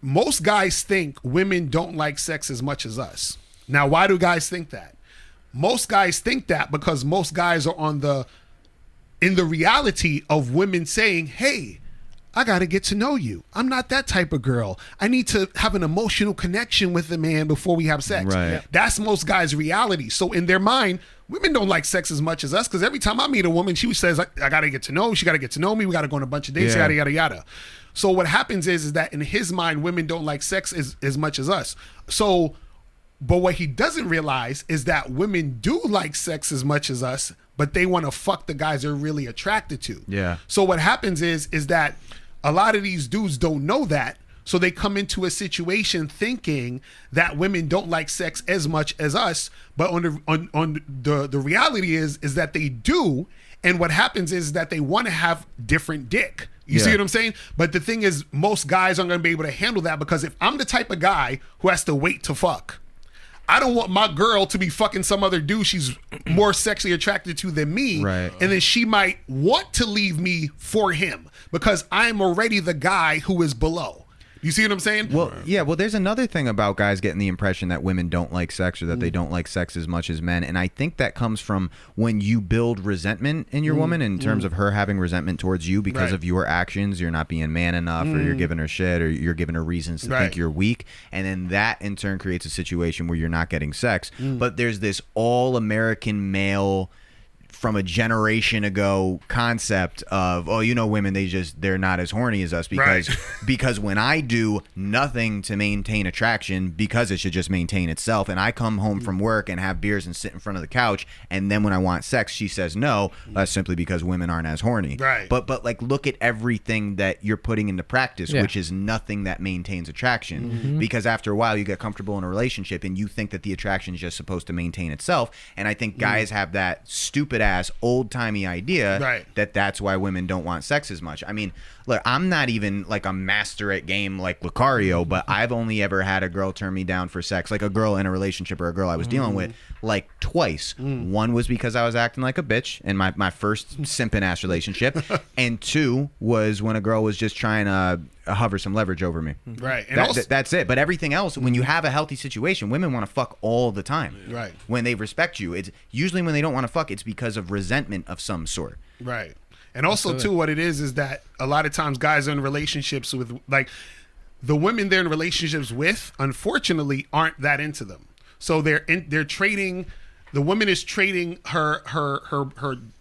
most guys think women don't like sex as much as us. Now, why do guys think that? Most guys think that because most guys are in the reality of women saying, hey, I got to get to know you. I'm not that type of girl. I need to have an emotional connection with the man before we have sex. Right. That's most guys' reality. So in their mind, women don't like sex as much as us because every time I meet a woman, she says, I got to get to know. She got to get to know me. We got to go on a bunch of dates, yada, yada, yada. So what happens is that in his mind, women don't like sex as much as us. So, but what he doesn't realize is that women do like sex as much as us, but they want to fuck the guys they're really attracted to. Yeah. So what happens is that a lot of these dudes don't know that, so they come into a situation thinking that women don't like sex as much as us. But the reality is that they do, and what happens is that they want to have different dick. You see what I'm saying? But the thing is, most guys aren't going to be able to handle that because if I'm the type of guy who has to wait to fuck, I don't want my girl to be fucking some other dude she's more sexually attracted to than me. Right. And then she might want to leave me for him because I'm already the guy who is below. You see what I'm saying? Well, yeah. Well, there's another thing about guys getting the impression that women don't like sex or that they don't like sex as much as men. And I think that comes from when you build resentment in your woman in terms of her having resentment towards you because of your actions. You're not being man enough or you're giving her shit or you're giving her reasons to think you're weak. And then that in turn creates a situation where you're not getting sex. But there's this all-American male from a generation ago concept of, oh, you know, women, they're not as horny as us because when I do nothing to maintain attraction because it should just maintain itself, and I come home from work and have beers and sit in front of the couch, and then when I want sex she says no, that's simply because women aren't as horny. But like, look at everything that you're putting into practice, which is nothing that maintains attraction, because after a while you get comfortable in a relationship and you think that the attraction is just supposed to maintain itself. And I think guys have that stupid ass old-timey idea that that's why women don't want sex as much. I mean, look, I'm not even like a master at game like Locario, but I've only ever had a girl turn me down for sex, like a girl in a relationship or a girl I was dealing with, like twice. One was because I was acting like a bitch in my first simping ass relationship, and two was when a girl was just trying to hover some leverage over me. And that's it. But everything else, when you have a healthy situation, women want to fuck all the time. When they respect you, it's usually when they don't want to fuck, it's because of resentment of some sort. And also, too, what it is that a lot of times guys are in relationships with, like, the women they're in relationships with, unfortunately, aren't that into them. So they're trading. The woman is trading her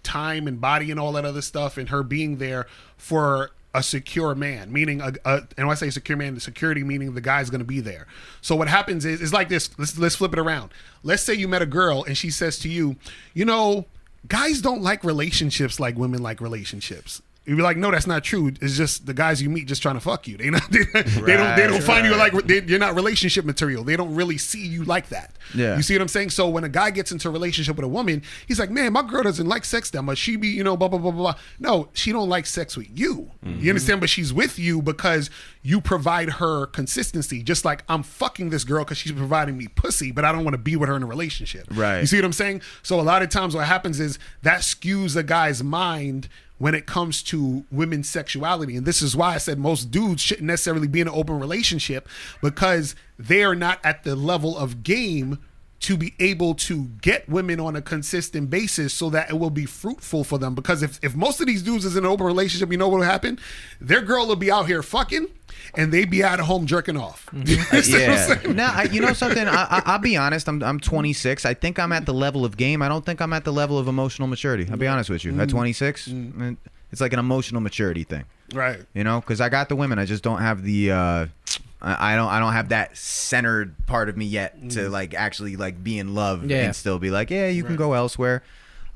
time and body and all that other stuff, and her being there for a secure man, meaning and when I say secure man, the security meaning the guy's going to be there. So what happens is, it's like this. Let's flip it around. Let's say you met a girl and she says to you, you know, guys don't like relationships like women like relationships. You'd be like, no, that's not true. It's just the guys you meet just trying to fuck you. They don't find you like, you're not relationship material. They don't really see you like that. You see what I'm saying? So when a guy gets into a relationship with a woman, he's like, man, my girl doesn't like sex that much. She be, you know, blah, blah, blah, blah. No, she don't like sex with you. You understand? But she's with you because you provide her consistency. Just like I'm fucking this girl because she's providing me pussy, but I don't want to be with her in a relationship. You see what I'm saying? So a lot of times what happens is that skews a guy's mind when it comes to women's sexuality. And this is why I said most dudes shouldn't necessarily be in an open relationship, because they are not at the level of game to be able to get women on a consistent basis so that it will be fruitful for them. Because if most of these dudes is in an open relationship, you know what will happen? Their girl will be out here fucking and they be out of home jerking off. Now, you know something? I'll be honest. I'm 26. I think I'm at the level of game. I don't think I'm at the level of emotional maturity. I'll be honest with you. At 26, it's like an emotional maturity thing. You know, because I got the women. I just don't have the... I don't have that centered part of me yet to like actually like be in love and still be like, yeah, you can go elsewhere.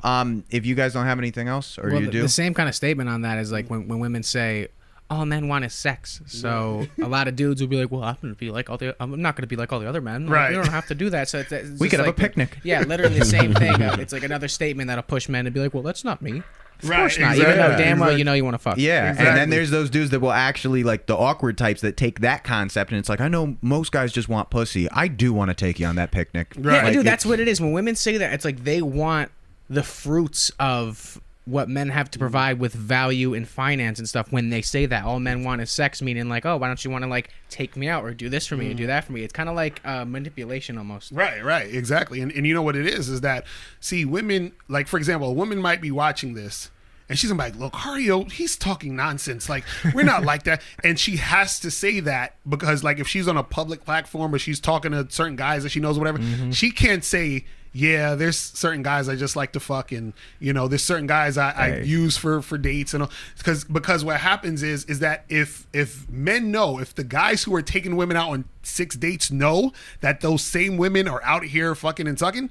If you guys don't have anything else, or you do, the same kind of statement on that is like when women say, all men want is sex. So a lot of dudes will be like, well, I'm not going to be like all the other men. Like, you don't have to do that. So it's we could have a picnic. Yeah, literally the same thing. It's like another statement that'll push men to be like, well, that's not me. Of course not. Even though damn well you know you want to fuck. And then there's those dudes that will actually, like the awkward types that take that concept and it's like, I know most guys just want pussy. I do want to take you on that picnic. Yeah, like, dude, that's what it is. When women say that, it's like they want the fruits of what men have to provide with value and finance and stuff when they say that all men want is sex, meaning like, oh, why don't you want to like take me out or do this for me or do that for me? It's kind of like manipulation almost. Right, exactly. And you know what it is that, see, women, like, for example, a woman might be watching this and she's gonna be like, Locario, he's talking nonsense. Like, we're not like that. And she has to say that because, like, if she's on a public platform or she's talking to certain guys that she knows, whatever, she can't say, yeah, there's certain guys I just like to fuck, and you know, there's certain guys I use for dates and all. Because what happens is that if men know, if the guys who are taking women out on 6 dates know that those same women are out here fucking and sucking,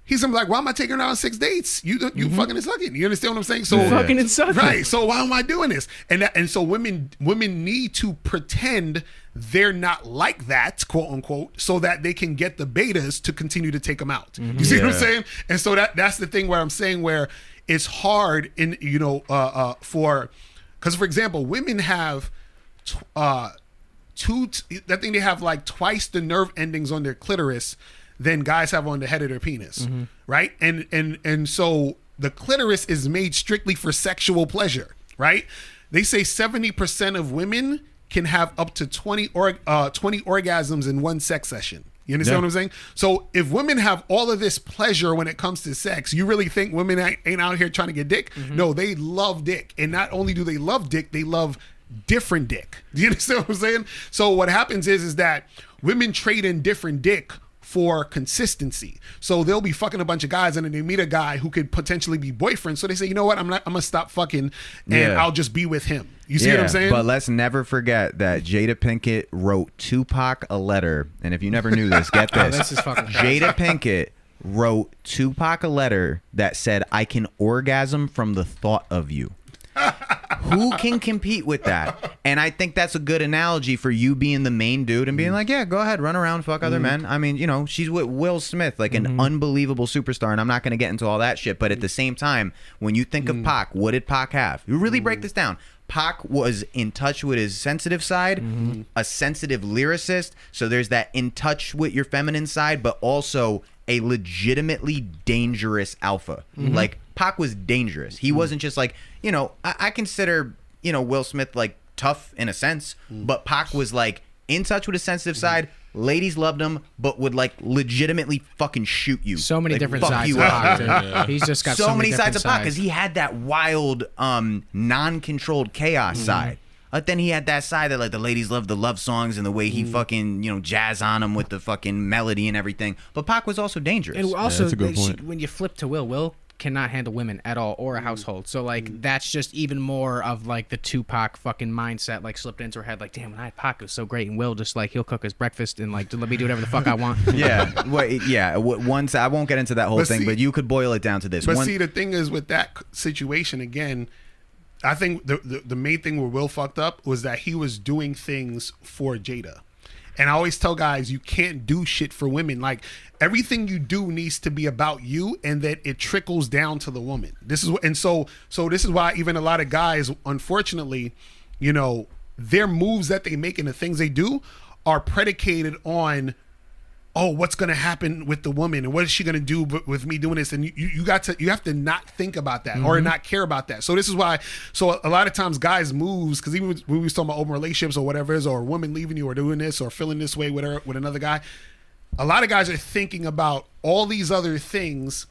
he's gonna be like, why am I taking her out on 6 dates? You fucking and sucking. You understand what I'm saying? So fucking and sucking. Right. So why am I doing this? And so women need to pretend they're not like that, quote unquote, so that they can get the betas to continue to take them out. You see what I'm saying? And so that's the thing where I'm saying where it's hard in, you know, because for example, women have I think they have like twice the nerve endings on their clitoris than guys have on the head of their penis, right? And so the clitoris is made strictly for sexual pleasure, right? They say 70% of women can have up to 20 orgasms in one sex session. You understand what I'm saying? So if women have all of this pleasure when it comes to sex, you really think women ain't out here trying to get dick? No, they love dick. And not only do they love dick, they love different dick. Do you understand what I'm saying? So what happens is that women trade in different dick for consistency. So they'll be fucking a bunch of guys and then they meet a guy who could potentially be boyfriend. So they say, you know what, I'm gonna stop fucking and I'll just be with him. You see what I'm saying? But let's never forget that Jada Pinkett wrote Tupac a letter. And if you never knew this, get this. This is fucking Jada Pinkett wrote Tupac a letter that said, I can orgasm from the thought of you. Who can compete with that? And I think that's a good analogy for you being the main dude and being like, yeah, go ahead, run around, fuck other men. I mean, you know, she's with Will Smith, like an unbelievable superstar, and I'm not going to get into all that shit. But at the same time, when you think of Pac, what did Pac have? You really break this down. Pac was in touch with his sensitive side, a sensitive lyricist. So there's that in touch with your feminine side, but also a legitimately dangerous alpha. Like, Pac was dangerous. He wasn't just like, you know, I consider, you know, Will Smith like tough in a sense, but Pac was like in touch with his sensitive side. Ladies loved him, but would like legitimately fucking shoot you. So many like, different sides of Pac. He's just got so many sides of Pac because he had that wild, non-controlled chaos side. But then he had that side that like the ladies loved the love songs and the way he fucking, you know, jazz on them with the fucking melody and everything. But Pac was also dangerous. And also, that's a good point. When you flip to Will cannot handle women at all or a household. So like that's just even more of like the Tupac fucking mindset like slipped into her head. Like, damn, when I had Pac, it was so great, and Will just like he'll cook his breakfast and like let me do whatever the fuck I want. Once I won't get into that whole thing, but you could boil it down to this. But see, the thing is with that situation again, I think the main thing where Will fucked up was that he was doing things for Jada. And I always tell guys, you can't do shit for women. Like, everything you do needs to be about you, and that it trickles down to the woman. This is what, and so this is why even a lot of guys, unfortunately, you know, their moves that they make and the things they do are predicated on, oh, what's going to happen with the woman and what is she going to do with me doing this? And you have to not think about that or not care about that. So this is why, so a lot of times guys moves, because even when we was talking about open relationships or whatever it is, or a woman leaving you or doing this or feeling this way with another guy, a lot of guys are thinking about all these other things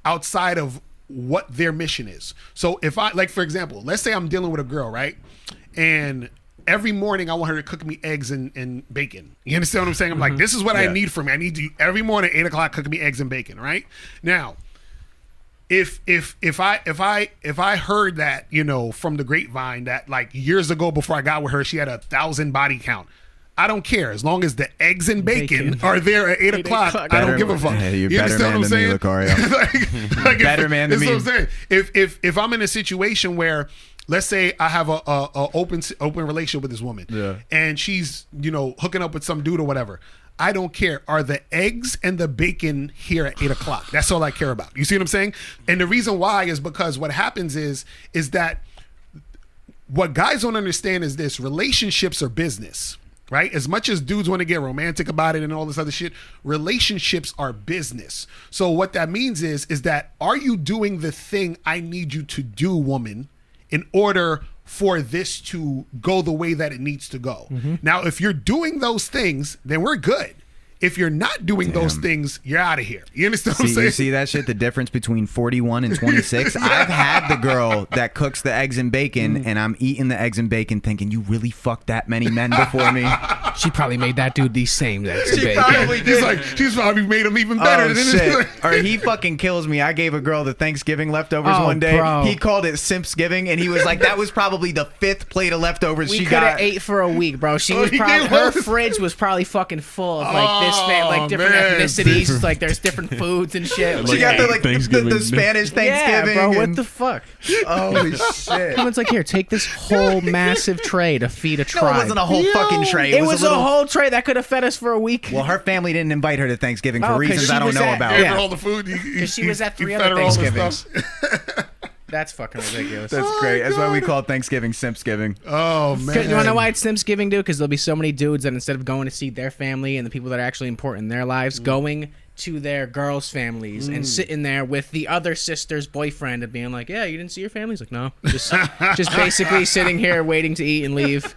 outside of what their mission is. So if I, like, for example, let's say I'm dealing with a girl, right? And every morning I want her to cook me eggs and bacon. You understand what I'm saying? I'm like, this is what I need from me. I need you every morning at 8 o'clock cook me eggs and bacon, right? Now, if I heard that, you know, from the grapevine that like years ago before I got with her, she had 1,000 body count, I don't care. As long as the eggs and bacon are there at 8 o'clock, I don't give a fuck. Hey, you're you better man than me, Locario. like Better man than me. What I'm saying. If I'm in a situation where, let's say I have a open relationship with this woman, and she's, you know, hooking up with some dude or whatever, I don't care. Are the eggs and the bacon here at 8 o'clock? That's all I care about. You see what I'm saying? And the reason why is because what happens is that what guys don't understand is this: relationships are business. right? As much as dudes want to get romantic about it and all this other shit, relationships are business. So what that means is that are you doing the thing I need you to do, woman, in order for this to go the way that it needs to go? Now, if you're doing those things, then we're good. If you're not doing those things, you're out of here. You understand what I'm saying? You see that shit? The difference between 41 and 26? I've had the girl that cooks the eggs and bacon, and I'm eating the eggs and bacon thinking, you really fucked that many men before me? She probably made that dude these same eggs and bacon. Probably did. He's like, she's probably made him even better. Oh, shit. Or he fucking kills me. I gave a girl the Thanksgiving leftovers one day. Bro. He called it Simpsgiving, and he was like, that was probably the 5th plate of leftovers We she could have got. ate for a week, bro. She was probably, her fridge was probably fucking full of like this, like different ethnicities. Like there's different foods and shit. She got the Spanish Thanksgiving. Yeah, bro. What and- the fuck? Holy shit. Someone's like, here, take this whole massive tray to feed a No, tribe. it wasn't a whole fucking tray. It was a little... whole tray that could have fed us for a week. Well, her family didn't invite her to Thanksgiving for 'cause reasons she I don't was know at- about. Gave Yeah. her all the food. Because she was at 3 fed other her all the Thanksgivings. stuff. That's fucking ridiculous. That's great. That's why we call Thanksgiving Simpsgiving. Oh, man. You want to know why it's Simpsgiving, dude? Because there'll be so many dudes that instead of going to see their family and the people that are actually important in their lives, going to their girls' families and sitting there with the other sister's boyfriend and being like, yeah, you didn't see your family? He's like, no. Just basically sitting here waiting to eat and leave.